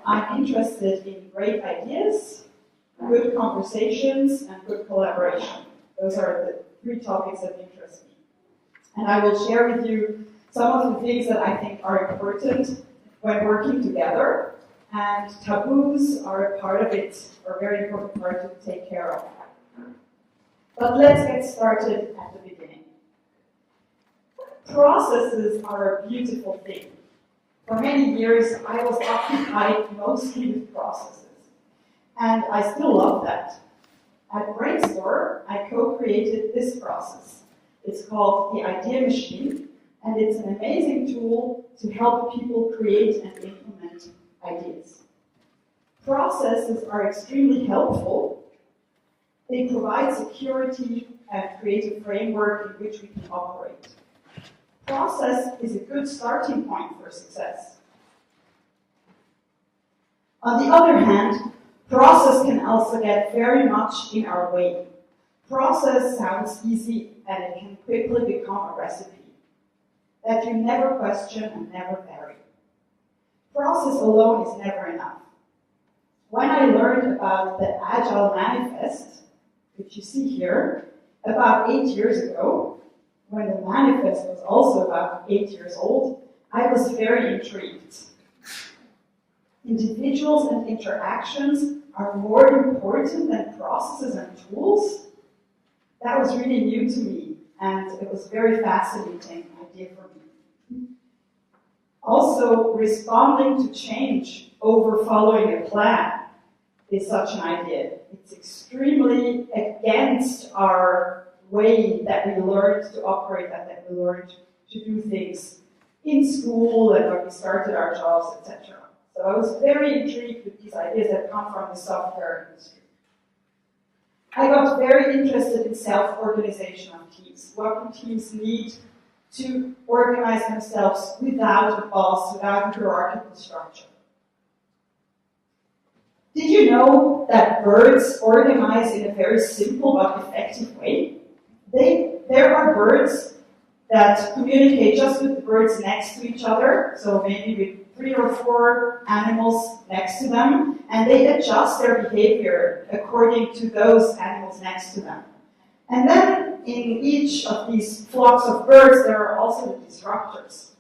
I'm interested in great ideas, good conversations, and good collaboration. Those are the 3 topics that interest me. And I will share with you some of the things that I think are important when working together, and taboos are a part of it, or a very important part to take care of. But let's get started at the beginning. Processes are a beautiful thing. For many years, I was occupied mostly with processes, and I still love that. At Brainstorm, I co-created this process. It's called the Idea Machine, and it's an amazing tool to help people create and implement ideas. Processes are extremely helpful. They provide security and create a framework in which we can operate. Process is a good starting point for success. On the other hand, process can also get very much in our way. Process sounds easy, and it can quickly become a recipe that you never question and never vary. Process alone is never enough. When I learned about the Agile Manifest, which you see here, about 8 years ago, when the manifest was also about 8 years old, I was very intrigued. Individuals and interactions are more important than processes and tools. That was really new to me, and it was a very fascinating idea for me. Also, responding to change over following a plan is such an idea. It's extremely against our way that we learned to operate and that we learned to do things in school and when we started our jobs, etc. So I was very intrigued with these ideas that come from the software industry. I got very interested in self-organization of teams. What do teams need to organize themselves without a boss, without a hierarchical structure? Did you know that birds organize in a very simple but effective way? There are birds that communicate just with the birds next to each other, so maybe with 3 or 4 animals next to them, and they adjust their behavior according to those animals next to them. And then in each of these flocks of birds, there are also the disruptors.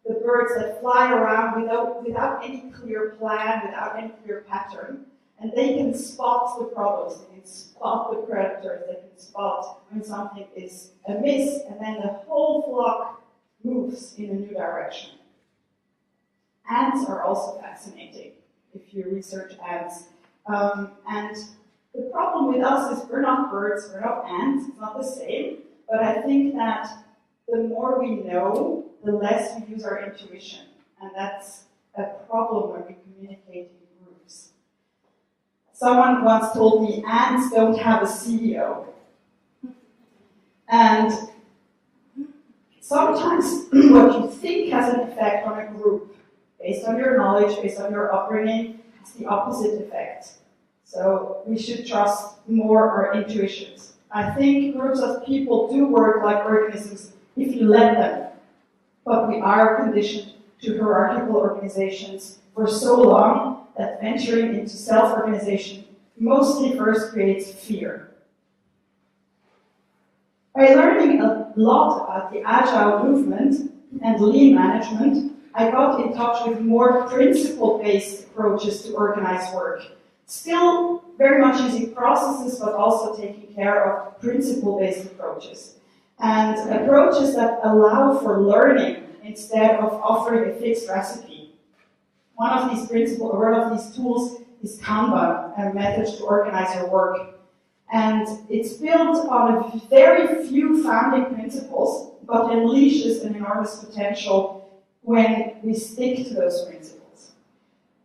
The birds that fly around without any clear plan, without any clear pattern, and they can spot the problems, they can spot the predators, they can spot when something is amiss, and then the whole flock moves in a new direction. Ants are also fascinating, if you research ants. And the problem with us is we're not birds, we're not ants, it's not the same, but I think that the more we know, the less we use our intuition, and that's a problem when we communicate in groups. Someone once told me, ants don't have a CEO. And sometimes what you think has an effect on a group, based on your knowledge, based on your upbringing, has the opposite effect. So we should trust more our intuitions. I think groups of people do work like organisms if you let them. But we are conditioned to hierarchical organizations for so long that venturing into self-organization mostly first creates fear. By learning a lot about the Agile movement and lean management, I got in touch with more principle-based approaches to organize work. Still very much using processes, but also taking care of principle-based approaches. And approaches that allow for learning instead of offering a fixed recipe. One of these principles, or one of these tools, is Kanban, a method to organize your work. And it's built on a very few founding principles, but unleashes an enormous potential when we stick to those principles.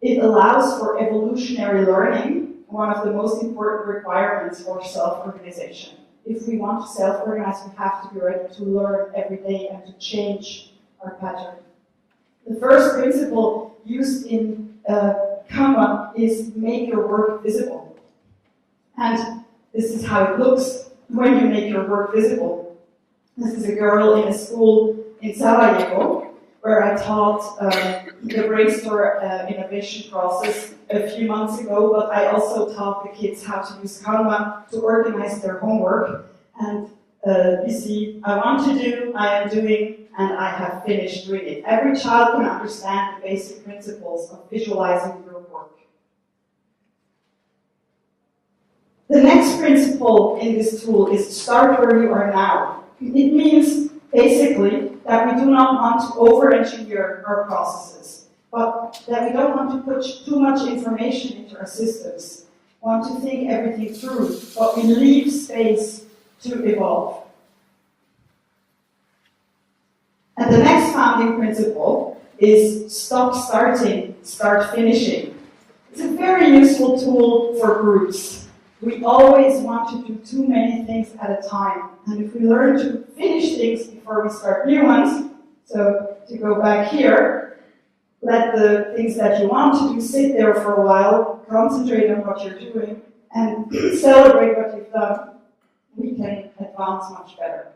It allows for evolutionary learning, one of the most important requirements for self-organization. If we want to self-organize, we have to be ready to learn every day and to change our pattern. The first principle used in Kanban is make your work visible. And this is how it looks when you make your work visible. This is a girl in a school in Sarajevo where I taught the brainstorm innovation process a few months ago, but I also taught the kids how to use Canva to organize their homework. And you see, I want to do, I am doing, and I have finished doing it. Every child can understand the basic principles of visualizing your work. The next principle in this tool is start where you are now. It means basically that we do not want to over-engineer our processes, but that we don't want to put too much information into our systems. We want to think everything through, but we leave space to evolve. And the next founding principle is stop starting, start finishing. It's a very useful tool for groups. We always want to do too many things at a time. And if we learn to finish things before we start new ones, so to go back here, let the things that you want to do sit there for a while, concentrate on what you're doing, and celebrate what you've done, we can advance much better.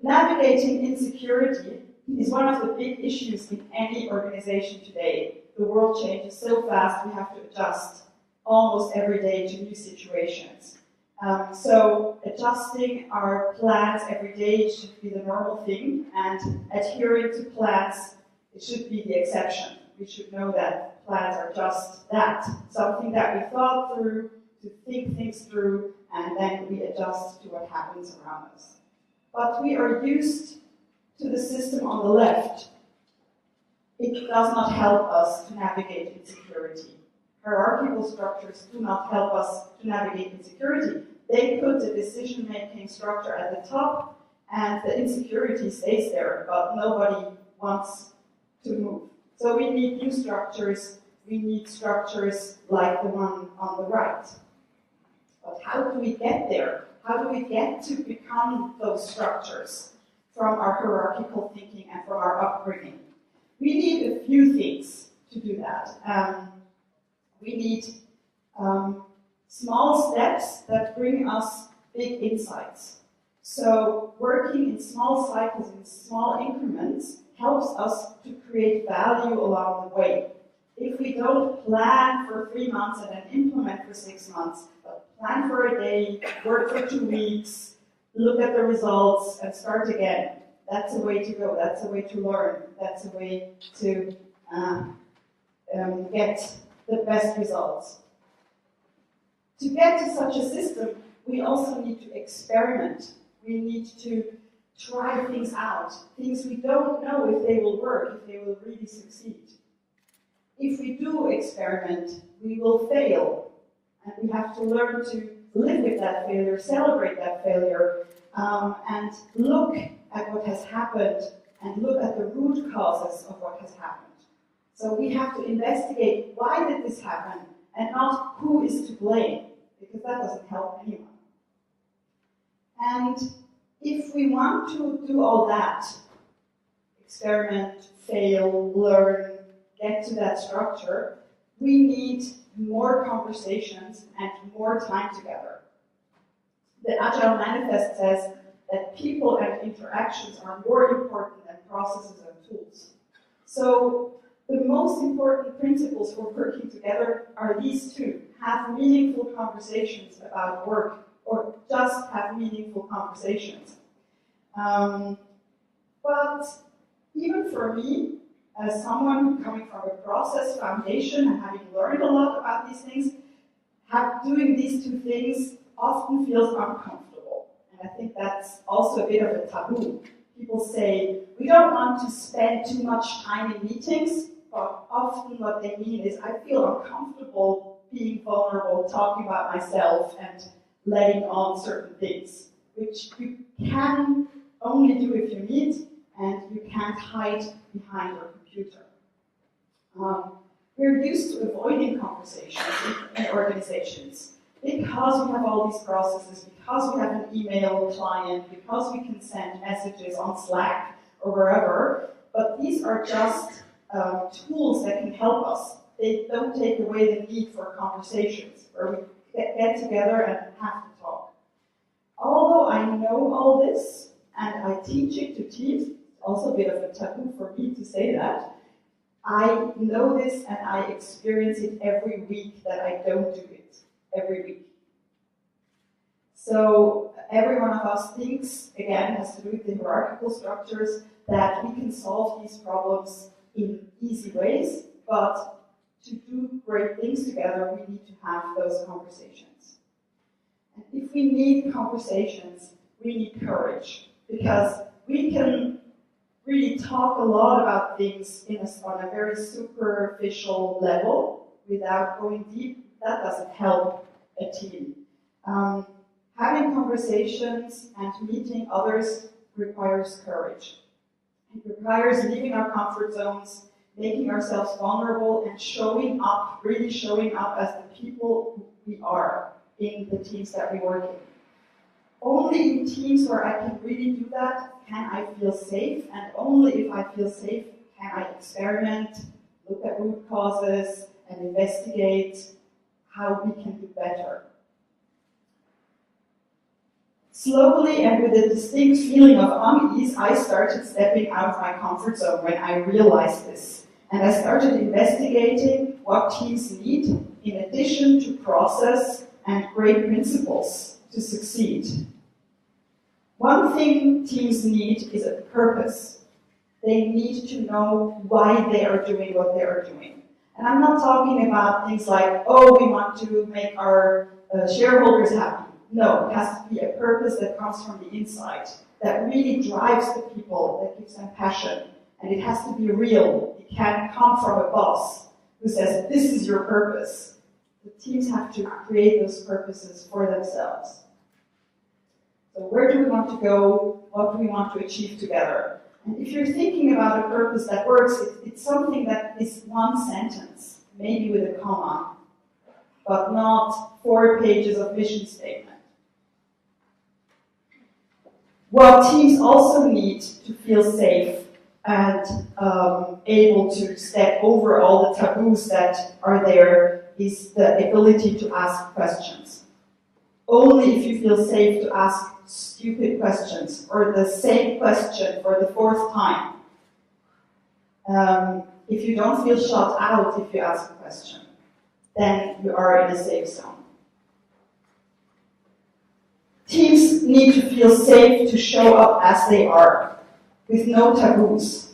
Navigating insecurity is one of the big issues in any organization today. The world changes so fast, we have to adjust almost every day to new situations. So adjusting our plans every day should be the normal thing, and adhering to plans, it should be the exception. We should know that plans are just that, something that we thought through, to think things through, and then we adjust to what happens around us. But we are used to the system on the left. It does not help us to navigate insecurity. Hierarchical structures do not help us to navigate insecurity. They put the decision-making structure at the top, and the insecurity stays there, but nobody wants to move. So we need new structures. We need structures like the one on the right. But how do we get there? How do we get to become those structures from our hierarchical thinking and from our upbringing? We need a few things to do that. We need small steps that bring us big insights. So working in small cycles, in small increments, helps us to create value along the way. If we don't plan for 3 months and then implement for 6 months, but plan for a day, work for 2 weeks, look at the results, and start again, that's a way to go. That's a way to learn. That's a way to get the best results. To get to such a system, we also need to experiment. We need to try things out, things we don't know if they will work, if they will really succeed. If we do experiment, we will fail, and we have to learn to live with that failure, celebrate that failure, and look at what has happened, and look at the root causes of what has happened. So we have to investigate, why did this happen, and not who is to blame, because that doesn't help anyone. And if we want to do all that, experiment, fail, learn, get to that structure, we need more conversations and more time together. The Agile Manifest says that people and interactions are more important than processes and tools. So the most important principles for working together are these two. Have meaningful conversations about work, or just have meaningful conversations. But even for me, as someone coming from a process foundation and having learned a lot about these things, doing these two things often feels uncomfortable. And I think that's also a bit of a taboo. People say, we don't want to spend too much time in meetings, but often what they mean is, I feel uncomfortable being vulnerable, talking about myself, and letting on certain things, which you can only do if you meet, and you can't hide behind your computer. We're used to avoiding conversations in organizations because we have all these processes, because we have an email client, because we can send messages on Slack or wherever, but these are just tools that can help us. They don't take away the need for conversations, where we get together and have to talk. Although I know all this, and I teach it to teams, also a bit of a taboo for me to say that. I know this and I experience it every week that I don't do it, every week. So every one of us thinks, again, has to do with the hierarchical structures, that we can solve these problems in easy ways, but to do great things together, we need to have those conversations. And if we need conversations, we need courage, because we can really talk a lot about things on a very superficial level without going deep. That doesn't help a team. Having conversations and meeting others requires courage. It requires leaving our comfort zones, making ourselves vulnerable, and showing up, really showing up as the people we are in the teams that we work in. Only in teams where I can really do that can I feel safe, and only if I feel safe can I experiment, look at root causes, and investigate how we can do better. Slowly and with a distinct feeling of unease, I started stepping out of my comfort zone when I realized this. And I started investigating what teams need in addition to process and great principles to succeed. One thing teams need is a purpose. They need to know why they are doing what they are doing. And I'm not talking about things like, oh, we want to make our shareholders happy. No, it has to be a purpose that comes from the inside, that really drives the people, that gives them passion. And it has to be real. It can't come from a boss who says, this is your purpose. The teams have to create those purposes for themselves. So where do we want to go? What do we want to achieve together? And if you're thinking about a purpose that works, it's something that is one sentence, maybe with a comma, but not 4 pages of mission statement. What teams also need to feel safe and able to step over all the taboos that are there is the ability to ask questions. Only if you feel safe to ask stupid questions or the same question for the 4th time. If you don't feel shut out if you ask a question, then you are in a safe zone. Teams need to feel safe to show up as they are, with no taboos.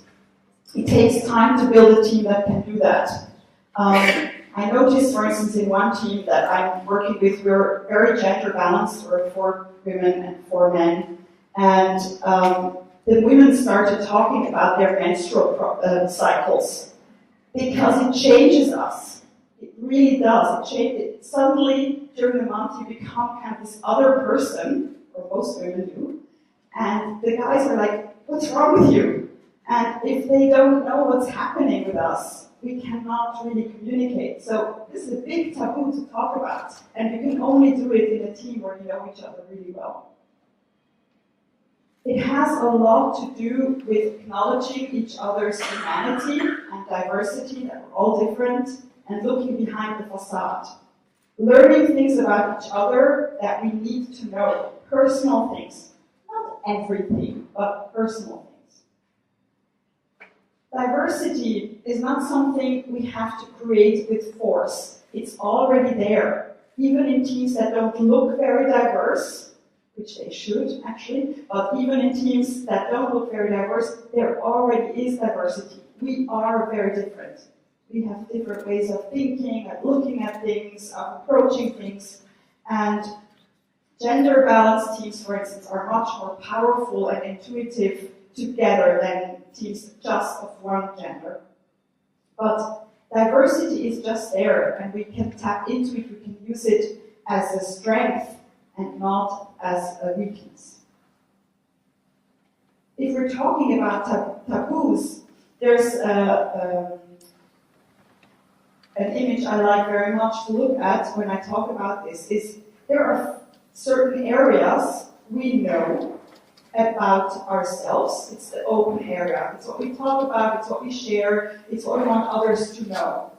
It takes time to build a team that can do that. I noticed, for instance, in one team that I'm working with, we're very gender balanced. We're 4 women and 4 men. And the women started talking about their menstrual cycles because it changes us. It really does. Suddenly, during the month, you become kind of this other person, or most women do, and the guys are like, what's wrong with you? And if they don't know what's happening with us, we cannot really communicate. So this is a big taboo to talk about, and you can only do it in a team where you know each other really well. It has a lot to do with acknowledging each other's humanity and diversity, that we're all different, and looking behind the facade. Learning things about each other that we need to know, personal things. Not everything, but personal things. Diversity is not something we have to create with force. It's already there. Even in teams that don't look very diverse, which they should actually, but even in teams that don't look very diverse, there already is diversity. We are very different. We have different ways of thinking, of looking at things, of approaching things, and gender-balanced teams, for instance, are much more powerful and intuitive together than teams just of one gender. But diversity is just there, and we can tap into it, we can use it as a strength and not as a weakness. If we're talking about taboos, there's an image I like very much to look at when I talk about this is there are certain areas we know about ourselves. It's the open area. It's what we talk about, it's what we share, it's what we want others to know.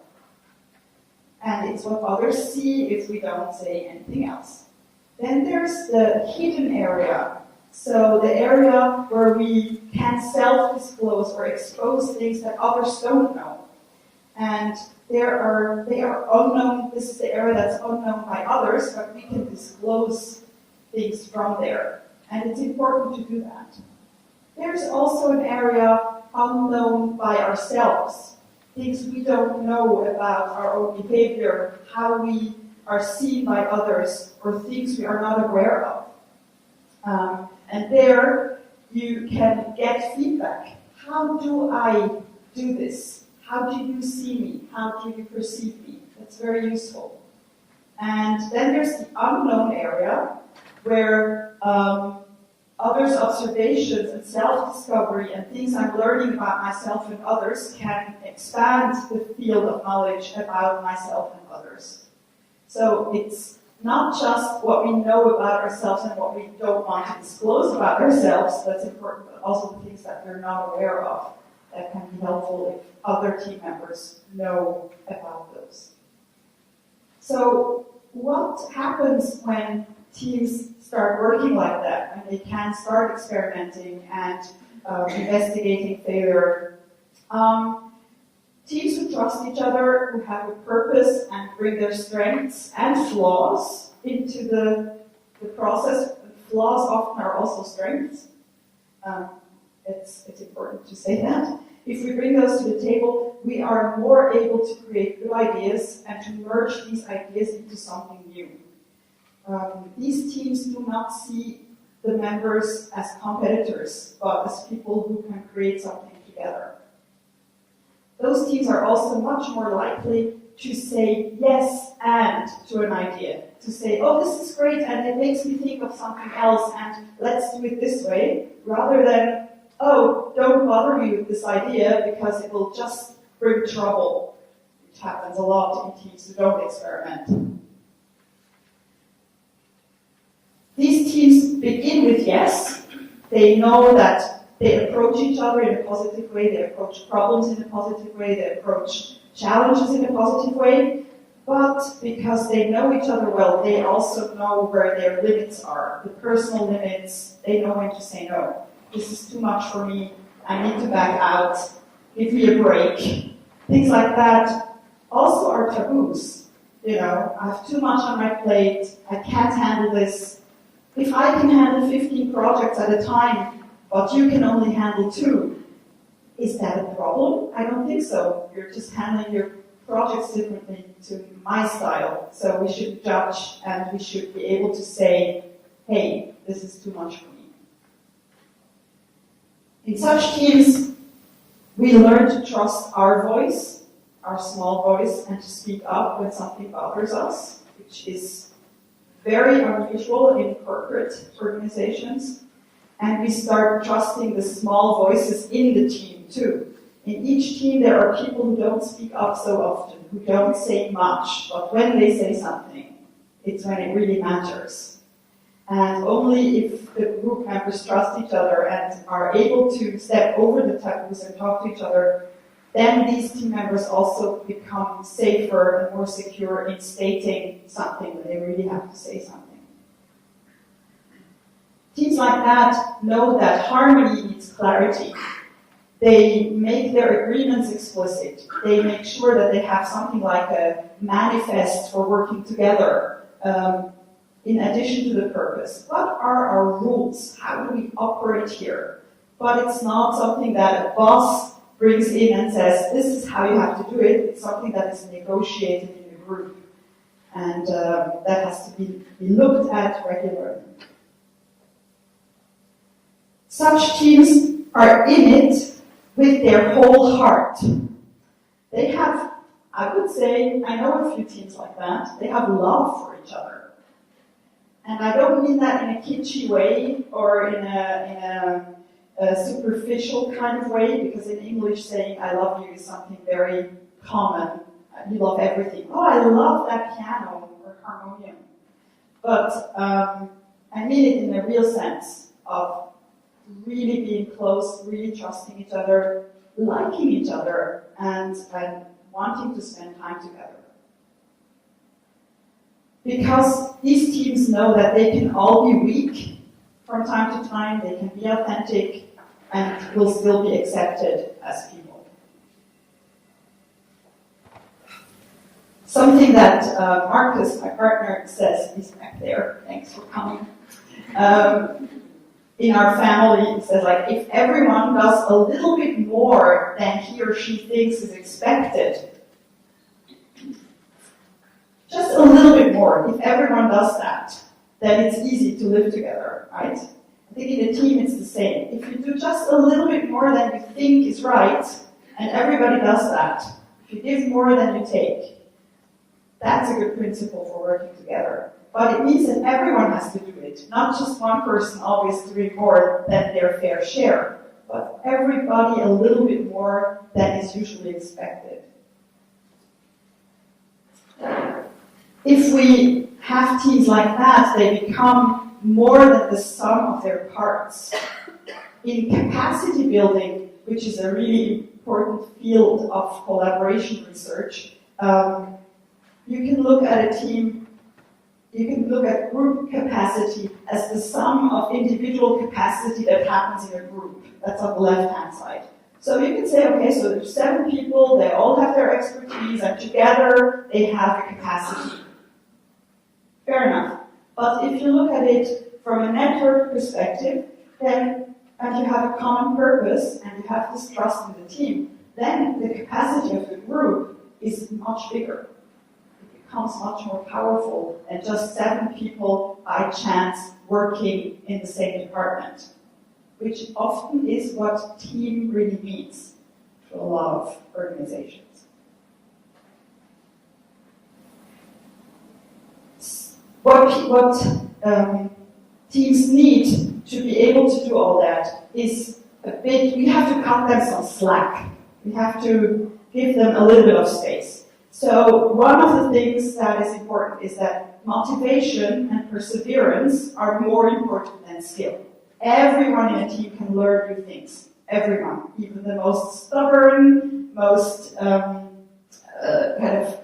And it's what others see if we don't say anything else. Then there's the hidden area. So the area where we can self-disclose or expose things that others don't know. And they are unknown, this is the area that's unknown by others, but we can disclose things from there. And it's important to do that. There's also an area unknown by ourselves. Things we don't know about our own behavior, how we are seen by others, or things we are not aware of. And there you can get feedback. How do I do this? How do you see me? How do you perceive me? That's very useful. And then there's the unknown area where others' observations and self-discovery and things I'm learning about myself and others can expand the field of knowledge about myself and others. So it's not just what we know about ourselves and what we don't want to disclose about ourselves that's important, but also the things that we're not aware of that can be helpful if other team members know about those. So what happens when teams start working like that, when they can start experimenting and investigating failure? Teams who trust each other, who have a purpose and bring their strengths and flaws into the process. Flaws often are also strengths. It's important to say that. If we bring those to the table, we are more able to create good ideas and to merge these ideas into something new. These teams do not see the members as competitors, but as people who can create something together. Those teams are also much more likely to say yes and to an idea. To say, oh, this is great and it makes me think of something else and let's do it this way, rather than, oh, don't bother me with this idea because it will just bring trouble, which happens a lot in teams who don't experiment. These teams begin with yes. They know that they approach each other in a positive way, they approach problems in a positive way, they approach challenges in a positive way, but because they know each other well, they also know where their limits are, the personal limits. They know when to say no. This is too much for me, I need to back out, give me a break. Things like that also are taboos. You know, I have too much on my plate, I can't handle this. If I can handle 15 projects at a time, but you can only handle 2, is that a problem? I don't think so. You're just handling your projects differently to my style. So we should judge and we should be able to say, hey, this is too much for me. In such teams, we learn to trust our voice, our small voice, and to speak up when something bothers us, which is very unusual in corporate organizations. And we start trusting the small voices in the team too. In each team there are people who don't speak up so often, who don't say much, but when they say something, it's when it really matters. And only if the group members trust each other and are able to step over the taboos and talk to each other, then these team members also become safer and more secure in stating something when they really have to say something. Teams like that know that harmony needs clarity. They make their agreements explicit. They make sure that they have something like a manifest for working together, in addition to the purpose. What are our rules? How do we operate here? But it's not something that a boss brings in and says, this is how you have to do it. It's something that is negotiated in the group. And that has to be looked at regularly. Such teams are in it with their whole heart. They have, I would say, I know a few teams like that, they have love for each other. And I don't mean that in a kitschy way or in a superficial kind of way, because in English saying I love you is something very common. You love everything. Oh, I love that piano or harmonium. But I mean it in a real sense of really being close, really trusting each other, liking each other, and wanting to spend time together. Because these teams know that they can all be weak, from time to time, they can be authentic, and will still be accepted as people. Something that Marcus, my partner, says, he's back there, thanks for coming. In our family, he says, like, if everyone does a little bit more than he or she thinks is expected, just a little bit more, if everyone does that, then it's easy to live together, right? I think in a team it's the same. If you do just a little bit more than you think is right, and everybody does that, if you give more than you take, that's a good principle for working together. But it means that everyone has to do it, not just one person always doing more than their fair share, but everybody a little bit more than is usually expected. If we have teams like that, they become more than the sum of their parts. In capacity building, which is a really important field of collaboration research, you can look at a team, you can look at group capacity as the sum of individual capacity that happens in a group. That's on the left-hand side. So you can say, okay, so there's 7 people, they all have their expertise, and together they have a capacity. Fair enough. But if you look at it from a network perspective, then, and you have a common purpose, and you have this trust in the team, then the capacity of the group is much bigger. It becomes much more powerful than just 7 people by chance working in the same department, which often is what team really means to a lot of organizations. What teams need to be able to do all that is a bit, we have to cut them some slack. We have to give them a little bit of space. So one of the things that is important is that motivation and perseverance are more important than skill. Everyone in a team can learn new things. Everyone, even the most stubborn, most kind of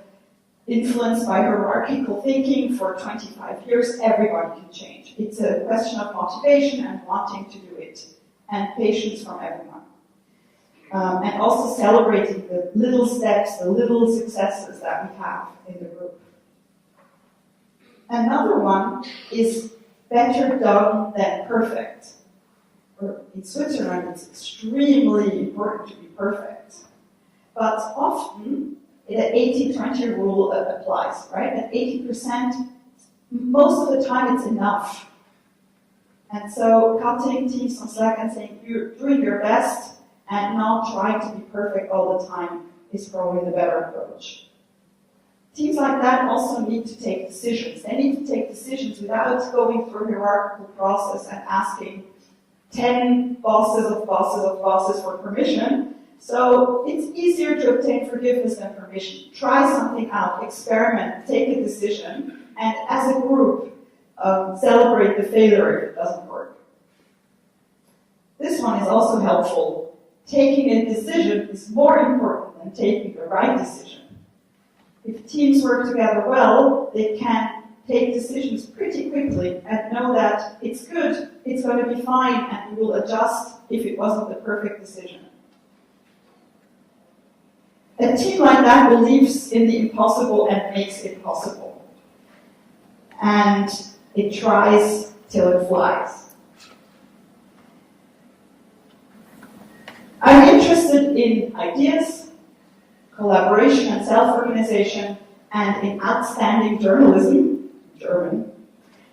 influenced by hierarchical thinking for 25 years, everybody can change. It's a question of motivation and wanting to do it, and patience from everyone. And also celebrating the little steps, the little successes that we have in the group. Another one is better done than perfect. In Switzerland, it's extremely important to be perfect. But often, the 80-20 rule applies, right? At 80%, most of the time it's enough. And so cutting teams some slack and saying you're doing your best and not trying to be perfect all the time is probably the better approach. Teams like that also need to take decisions. They need to take decisions without going through a hierarchical process and asking 10 bosses of bosses of bosses for permission. So it's easier to obtain forgiveness than permission. Try something out, experiment, take a decision, and as a group, celebrate the failure if it doesn't work. This one is also helpful. Taking a decision is more important than taking the right decision. If teams work together well, they can take decisions pretty quickly and know that it's good, it's going to be fine, and we will adjust if it wasn't the perfect decision. A team like that believes in the impossible and makes it possible. And it tries till it flies. I'm interested in ideas, collaboration and self-organization, and in outstanding journalism, German.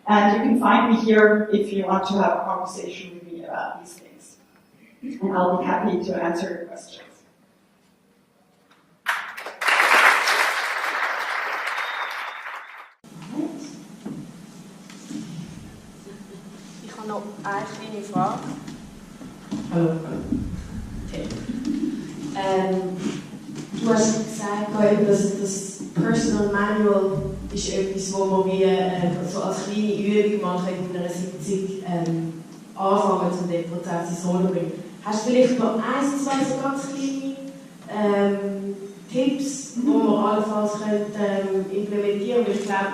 And you can find me here if you want to have a conversation with me about these things. And I'll be happy to answer your questions. Ich habe noch eine kleine Frage. Hallo. Okay. Du hast gesagt, das Personal Manual ist etwas, wo man wie so als kleine Übung machen in einer Sitzung anfangen, um den Prozess ins Rollen zu bringen. Hast du vielleicht noch 1, 2 so ganz kleine Tipps, die man allenfalls implementieren könnte? Ich glaube,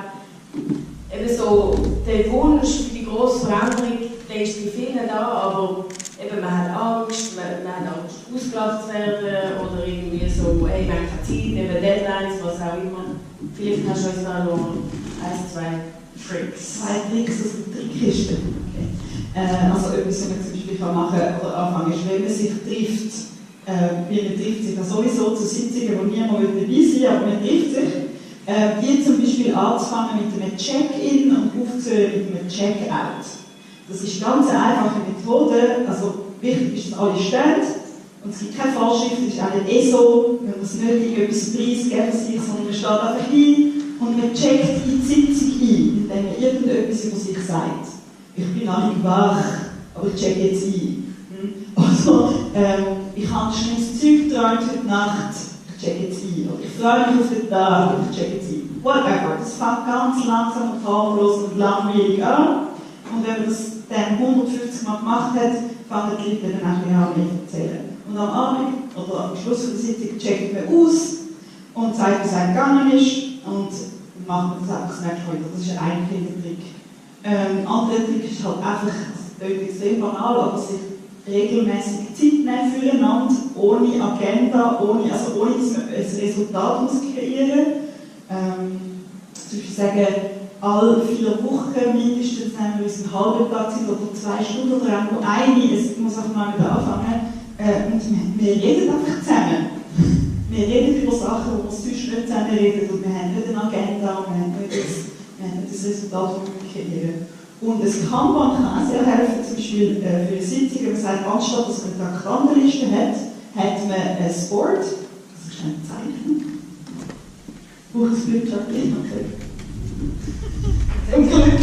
eben so der Wunsch für die grosse Veränderung, der ist bei vielen da, aber eben, man hat Angst, man hat Angst ausgelacht zu werden oder irgendwie so, hey, man hat keine Zeit, eben Deadlines, was auch immer. Vielleicht hast du uns da noch 1, 2 Tricks. 2 Tricks aus der Trickkiste. Okay. Also etwas, was man zum Beispiel machen kann oder anfangen ist, wenn man sich trifft, man trifft sich ja sowieso zu Sitzungen, wo niemand dabei sein will, aber man trifft sich. Hier zum Beispiel anzufangen mit einem Check-in und aufzuhören mit einem Check-out. Das ist eine ganz einfache Methode. Also wichtig ist, dass alle stehen. Und es gibt keine Vorschrift, es ist auch nicht so, wenn man es nötig etwas preisgeben sich, sondern man steht einfach hin und man checkt in die Sitzung ein, indem man irgendetwas über sich sagt. Ich bin noch nicht wach, aber ich check jetzt ein. Also, ich habe schnell das Zeug geträumt heute Nacht, ich check jetzt ein. Oder ich freue mich auf den Tag, ich check jetzt ein. Whatever. Das fängt ganz langsam und harmlos und langweilig an. Und wenn man das dann 150 Mal gemacht hat, fangen die Leute dann auch an zu erzählen. Und am Abend oder am Schluss der Sitzung checkt man aus und sagt, wie es einem gegangen ist und macht man das einfach das nächste Mal. Das ist ein Trick. Ein anderer Trick ist halt einfach, das klingt extrem banal, aber sich regelmäßig Zeit nehmen füreinander, ohne Agenda, ohne dass man ein Resultat muss kreieren muss. Zum Beispiel sagen, alle 4 Wochen mindestens nehmen wir uns einen halben Tag Zeit oder 2 Stunden oder irgendwo eine, es muss auch mal wieder anfangen. Und wir reden einfach zusammen. Wir reden über Sachen, die wir sonst nicht zusammen reden. Und wir haben nicht eine Agenda und wir haben nicht das Resultat, das wir kreieren. Und ein Kanban kann auch sehr helfen, zum Beispiel für eine Sitzung, wenn man sagt, anstatt dass man eine Traktandenliste hat man ein Board. Das ist ein Zeichen. Braucht es Glück, okay. Zum Glück!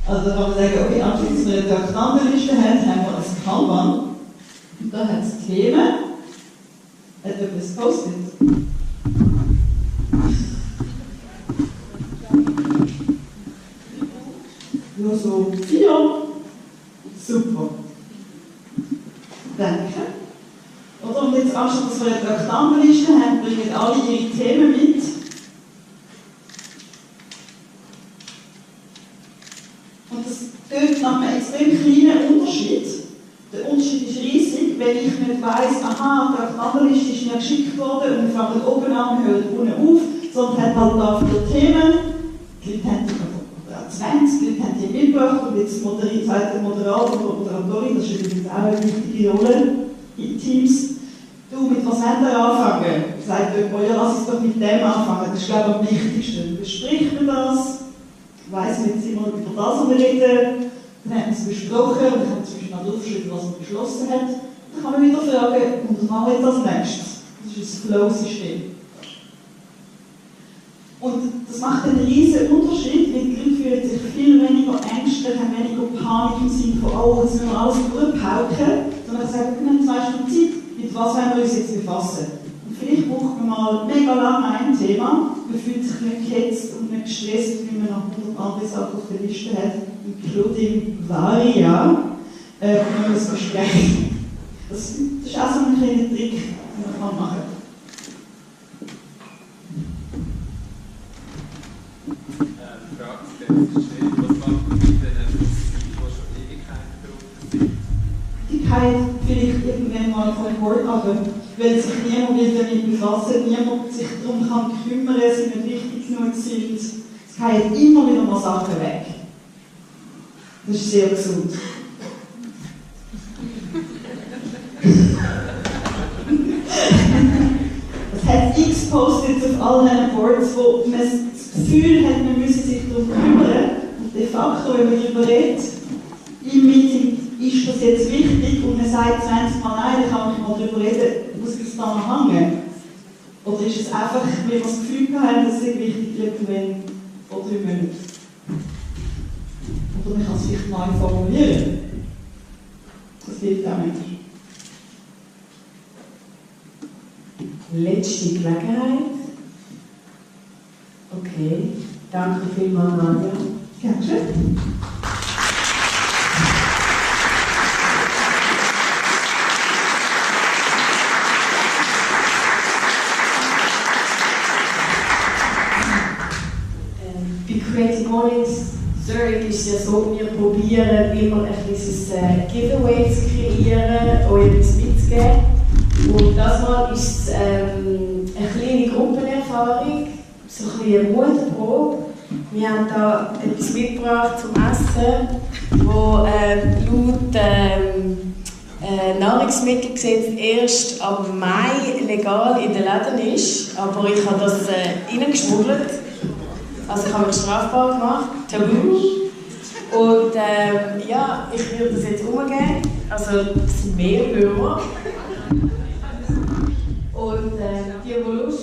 Also kann man sagen, okay, anstatt dass wir eine Traktandenliste haben wir ein Kanban. Und da hat es Themen. Hat etwas Post-it. Nur so 4. Super. Danke. Oder und jetzt anstatt dass wir eine Traktandenliste haben, bringen alle ihre Themen mit. Und das tönt nach einem extrem kleinen Unterschied. Der Unterschied ist riesig, wenn ich nicht weiss, aha, die Traktandenliste ist mir geschickt worden und wir fangen oben an, wir hören unten auf, sondern hat halt da 4 Themen. Die Leute haben 20 Leute haben die mitgebracht und jetzt sagt der Moderator oder Moderatorin, das ist übrigens auch eine wichtige Rolle in Teams. Du, mit was haben wir anfangen? Sagt jemand, ja, lass uns doch mit dem anfangen, das ist glaube ich am wichtigsten. Bespricht man das? Weiss man jetzt immer über das reden? Dann hat man es besprochen und dann hat man zum Beispiel noch draufgeschrieben, was man beschlossen hat. Dann kann man wieder fragen, und was machen wir jetzt als nächstes? Das ist ein Flow-System. Und das macht einen riesen Unterschied, weil die Leute fühlen sich viel weniger ängstlich, haben weniger Panik im Sinne von, oh, jetzt müssen wir alles durchpauken, sondern sagen, wir haben 2 Stunden Zeit, mit was wollen wir uns jetzt befassen? Und vielleicht braucht man mal mega lange ein Thema, man fühlt sich nicht gehetzt und nicht gestresst, weil man noch 100 andere Sachen auf der Liste hat, including Varia, wenn man das besprechen. Das ist auch so ein kleiner Trick, den man machen kann. Vielleicht irgendwann mal von Bord runter, weil sich niemand damit befassen, niemand sich darum kann kümmern, sie nicht wichtig genug sind. Es fallen immer wieder mal Sachen weg. Das ist sehr gesund. Es hat x Post-its auf allen Boards, wo man das Gefühl hat, man müsse sich darum kümmern. Und de facto, wenn man darüber redet, im Meeting, ist das jetzt wichtig und man sagt 20 Mal nein, ich kann mich mal darüber reden, muss ich es da noch hängen? Oder ist es einfach, weil wir das Gefühl haben, dass es wichtig ist, wenn vor 3 Monaten? Oder man kann es vielleicht neu formulieren. Das hilft auch nicht. Letzte Gelegenheit. Okay, danke vielmals, Nadja. Gerne schön. CreativeMornings, sorry, ist ist ja so, wir probieren immer ein kleines Giveaway zu kreieren, euch etwas mitzugeben. Und das Mal ist es eine kleine Gruppenerfahrung, so ein bisschen eine Mutprobe. Wir haben hier etwas mitgebracht zum Essen, wo laut Nahrungsmittelgesetz erst am Mai legal in den Läden ist. Aber ich habe das reingeschmuggelt. Also ich habe mich strafbar gemacht, tabu. Und ja, ich würde das jetzt umgeben. Also es sind mehr Würmer. Und die Lust